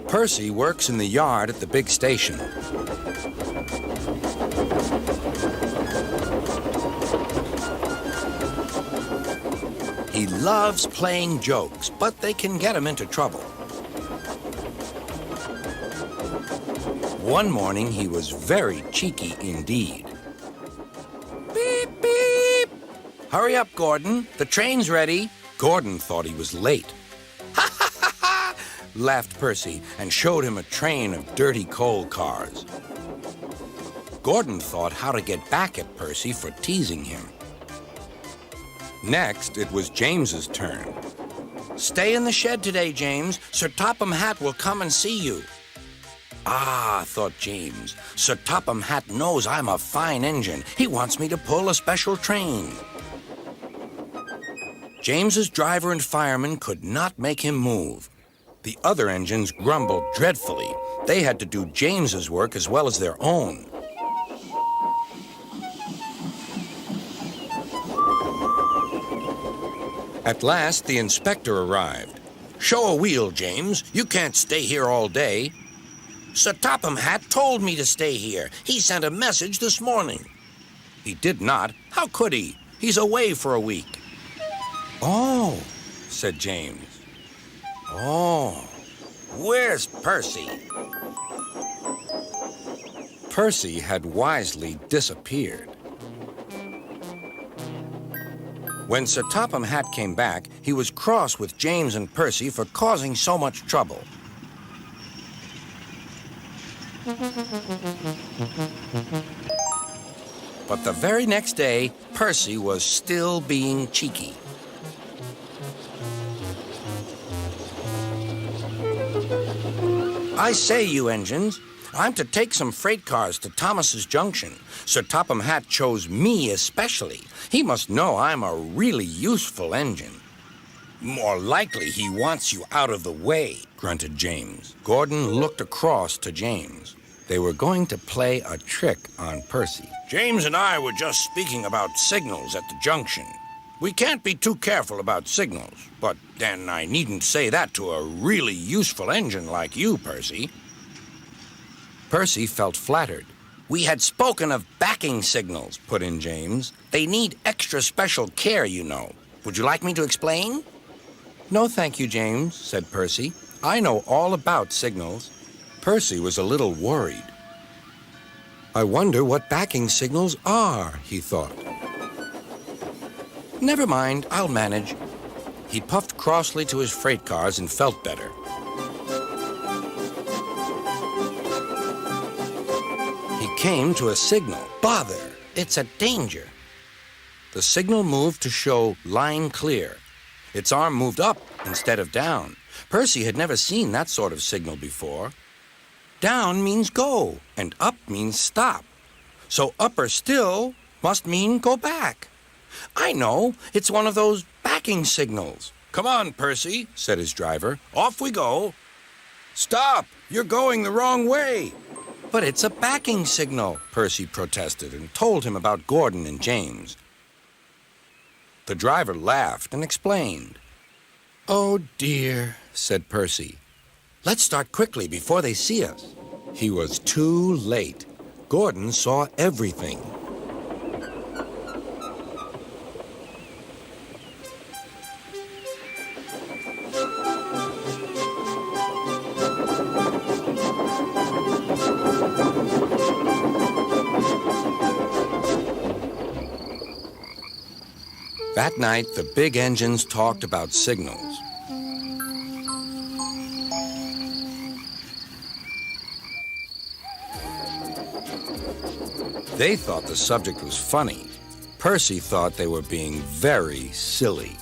Percy works in the yard at the big station. He loves playing jokes, but they can get him into trouble. One morning, he was very cheeky indeed. Beep, beep! Hurry up, Gordon. The train's ready. Gordon thought he was late. Ha, ha, ha, ha! Laughed Percy and showed him a train of dirty coal cars. Gordon thought how to get back at Percy for teasing him. Next, it was James's turn. Stay in the shed today, James. Sir Topham Hatt will come and see you. Ah, thought James, Sir Topham Hatt knows I'm a fine engine. He wants me to pull a special train. James's driver and fireman could not make him move. The other engines grumbled dreadfully. They had to do James's work as well as their own. At last, the inspector arrived. Show a wheel, James. You can't stay here all day. Sir Topham Hatt told me to stay here. He sent a message this morning. He did not. How could he? He's away for a week. Oh, said James. Oh, where's Percy? Percy had wisely disappeared. When Sir Topham Hatt came back, he was cross with James and Percy for causing so much trouble. But the very next day, Percy was still being cheeky. I say, you engines, I'm to take some freight cars to Thomas's Junction. Sir Topham Hatt chose me especially. He must know I'm a really useful engine. More likely he wants you out of the way, grunted James. Gordon looked across to James. They were going to play a trick on Percy. James and I were just speaking about signals at the junction. We can't be too careful about signals, but then I needn't say that to a really useful engine like you, Percy. Percy felt flattered. We had spoken of backing signals, put in James. They need extra special care, you know. Would you like me to explain? No, thank you, James, said Percy. I know all about signals. Percy was a little worried. I wonder what backing signals are, he thought. Never mind, I'll manage. He puffed crossly to his freight cars and felt better. He came to a signal. Bother, it's a danger. The signal moved to show line clear. Its arm moved up instead of down. Percy had never seen that sort of signal before. Down means go, and up means stop. So upper still must mean go back. I know, it's one of those backing signals. Come on, Percy, said his driver. Off we go. Stop! You're going the wrong way. But it's a backing signal, Percy protested and told him about Gordon and James. The driver laughed and explained. Oh, dear, said Percy. Let's start quickly before they see us. He was too late. Gordon saw everything. That night, the big engines talked about signals. They thought the subject was funny. Percy thought they were being very silly.